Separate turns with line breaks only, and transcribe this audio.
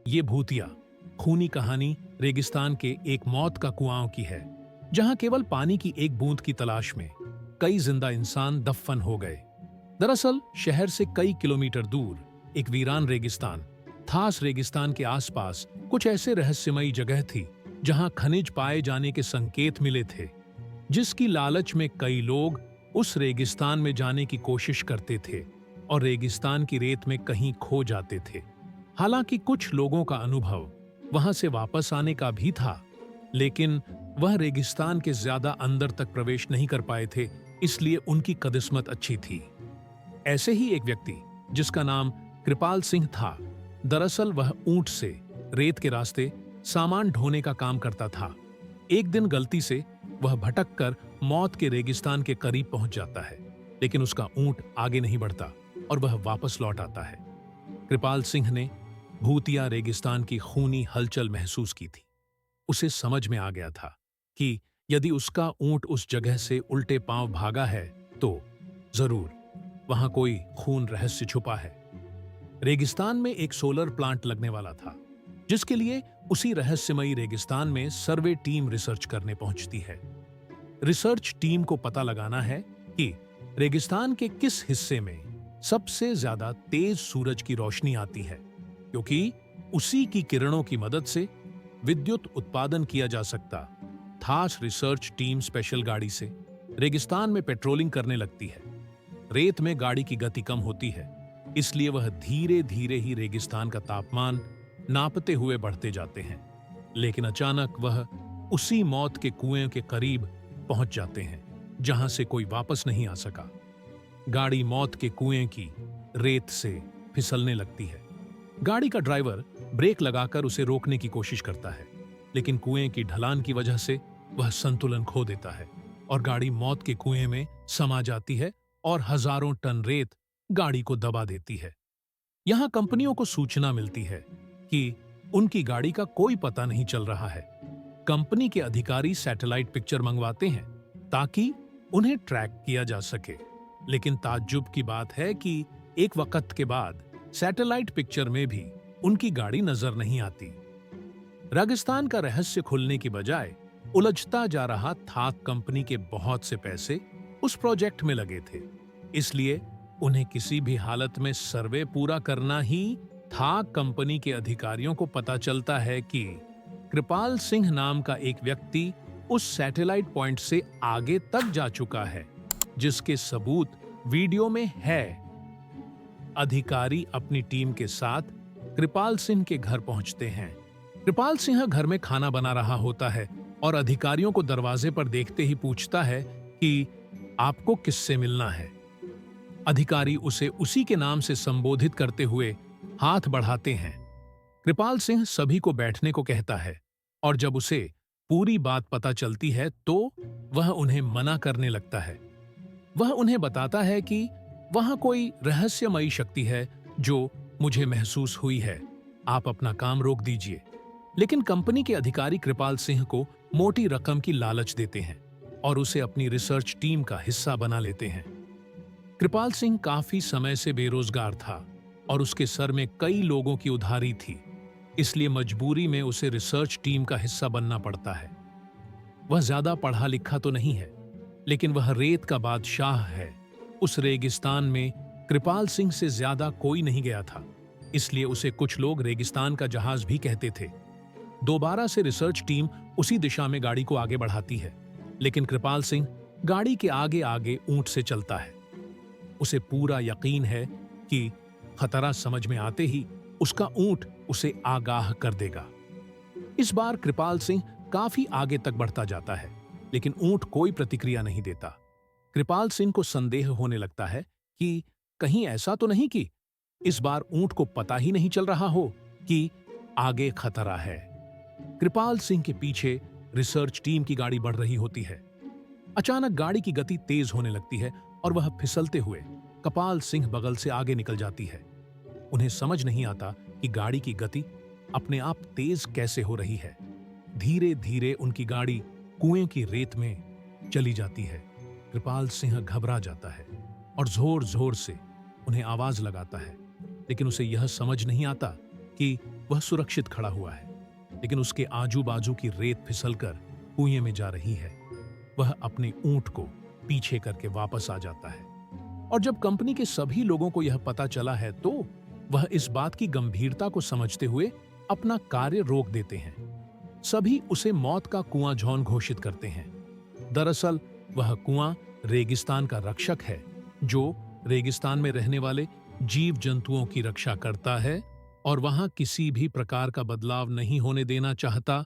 ये भूतिया खूनी कहानी रेगिस्तान के एक मौत का कुआं की है, जहां केवल पानी की एक बूंद की तलाश में कई जिंदा इंसान दफन हो गए। दरअसल शहर से कई किलोमीटर दूर एक वीरान रेगिस्तान, थास रेगिस्तान के आसपास कुछ ऐसे रहस्यमयी जगह थी जहां खनिज पाए जाने के संकेत मिले थे, जिसकी लालच में कई लोग उस रेगिस्तान में जाने की कोशिश करते थे और रेगिस्तान की रेत में कहीं खो जाते थे। हालांकि कुछ लोगों का अनुभव वहां से वापस आने का भी था, लेकिन वह रेगिस्तान के ज्यादा अंदर तक प्रवेश नहीं कर पाए थे, इसलिए उनकी कदिस्मत अच्छी थी। ऐसे ही एक व्यक्ति जिसका नाम कृपाल सिंह था, दरअसल वह ऊंट से रेत के रास्ते सामान ढोने का काम करता था। एक दिन गलती से वह भटक कर मौत के रेगिस्तान के करीब पहुंच जाता है, लेकिन उसका ऊंट आगे नहीं बढ़ता और वह वापस लौट आता है। कृपाल सिंह ने भूतिया रेगिस्तान की खूनी हलचल महसूस की थी। उसे समझ में आ गया था कि यदि उसका ऊंट उस जगह से उल्टे पांव भागा है तो जरूर वहां कोई खून रहस्य छुपा है। रेगिस्तान में एक सोलर प्लांट लगने वाला था, जिसके लिए उसी रहस्यमयी रेगिस्तान में सर्वे टीम रिसर्च करने पहुंचती है। रिसर्च टीम को पता लगाना है कि रेगिस्तान के किस हिस्से में सबसे ज्यादा तेज सूरज की रोशनी आती है, क्योंकि उसी की किरणों की मदद से विद्युत उत्पादन किया जा सकता। थास रिसर्च टीम स्पेशल गाड़ी से रेगिस्तान में पेट्रोलिंग करने लगती है। रेत में गाड़ी की गति कम होती है, इसलिए वह धीरे धीरे ही रेगिस्तान का तापमान नापते हुए बढ़ते जाते हैं। लेकिन अचानक वह उसी मौत के कुएं के करीब पहुंच जाते हैं, जहां से कोई वापस नहीं आ सका। गाड़ी मौत के कुएं की रेत से फिसलने लगती है। गाड़ी का ड्राइवर ब्रेक लगाकर उसे रोकने की कोशिश करता है, लेकिन कुएं की ढलान की वजह से वह संतुलन खो देता है और गाड़ी मौत के कुएं में समा जाती है और हजारों टन रेत गाड़ी को दबा देती है। यहां कंपनियों को सूचना मिलती है कि उनकी गाड़ी का कोई पता नहीं चल रहा है। कंपनी के अधिकारी सैटेलाइट पिक्चर मंगवाते हैं ताकि उन्हें ट्रैक किया जा सके, लेकिन ताज्जुब की बात है कि एक वक्त के बाद सैटेलाइट पिक्चर में भी उनकी गाड़ी नजर नहीं आती। रेगिस्तान का रहस्य खुलने की बजाय उलझता जा रहा था। कंपनी के बहुत से पैसे उस प्रोजेक्ट में लगे थे, इसलिए उन्हें किसी भी हालत में सर्वे पूरा करना ही था। कंपनी के अधिकारियों को पता चलता है कि कृपाल सिंह नाम का एक व्यक्ति उस सैटेलाइट पॉइंट से आगे तक जा चुका है, जिसके सबूत वीडियो में है। अधिकारी अपनी टीम के साथ कृपाल सिंह के घर पहुंचते हैं। कृपाल सिंह घर में खाना बना रहा होता है और अधिकारियों को दरवाजे पर देखते ही पूछता है कि आपको किससे मिलना है। अधिकारी उसे उसी के नाम से संबोधित करते हुए हाथ बढ़ाते हैं। कृपाल सिंह सभी को बैठने को कहता है और जब उसे पूरी बात पता चलती है तो वह उन्हें मना करने लगता है। वह उन्हें बताता है कि वहां कोई रहस्यमयी शक्ति है जो मुझे महसूस हुई है, आप अपना काम रोक दीजिए। लेकिन कंपनी के अधिकारी कृपाल सिंह को मोटी रकम की लालच देते हैं और उसे अपनी रिसर्च टीम का हिस्सा बना लेते हैं। कृपाल सिंह काफी समय से बेरोजगार था और उसके सर में कई लोगों की उधारी थी, इसलिए मजबूरी में उसे रिसर्च टीम का हिस्सा बनना पड़ता है। वह ज्यादा पढ़ा लिखा तो नहीं है, लेकिन वह रेत का बादशाह है। उस रेगिस्तान में कृपाल सिंह से ज्यादा कोई नहीं गया था, इसलिए उसे कुछ लोग रेगिस्तान का जहाज भी कहते थे। दोबारा से रिसर्च टीम उसी दिशा में गाड़ी को आगे बढ़ाती है, लेकिन कृपाल सिंह गाड़ी के आगे आगे ऊंट से चलता है। उसे पूरा यकीन है कि खतरा समझ में आते ही उसका ऊंट उसे आगाह कर देगा। इस बार कृपाल सिंह काफी आगे तक बढ़ता जाता है, लेकिन ऊंट कोई प्रतिक्रिया नहीं देता। कृपाल सिंह को संदेह होने लगता है कि कहीं ऐसा तो नहीं कि इस बार ऊंट को पता ही नहीं चल रहा हो कि आगे खतरा है। कृपाल सिंह के पीछे रिसर्च टीम की गाड़ी बढ़ रही होती है। अचानक गाड़ी की गति तेज होने लगती है और वह फिसलते हुए कृपाल सिंह बगल से आगे निकल जाती है। उन्हें समझ नहीं आता कि गाड़ी की गति अपने आप तेज कैसे हो रही है। धीरे धीरे उनकी गाड़ी कुएं की रेत में चली जाती है। कृपाल सिंह घबरा जाता है और जोर जोर से उन्हें आवाज लगाता है, लेकिन उसे यह समझ नहीं आता कि वह सुरक्षित खड़ा हुआ है, लेकिन उसके आजू बाजू की रेत फिसलकर कुएं में जा रही है। वह अपने ऊंट को पीछे करके वापस आ जाता है, और जब कंपनी के सभी लोगों को यह पता चला है तो वह इस बात की गंभीरता को समझते हुए अपना कार्य रोक देते हैं। सभी उसे मौत का कुआं जॉन घोषित करते हैं। दरअसल वह कुआं रेगिस्तान का रक्षक है, जो रेगिस्तान में रहने वाले जीव जंतुओं की रक्षा करता है और वहां किसी भी प्रकार का बदलाव नहीं होने देना चाहता।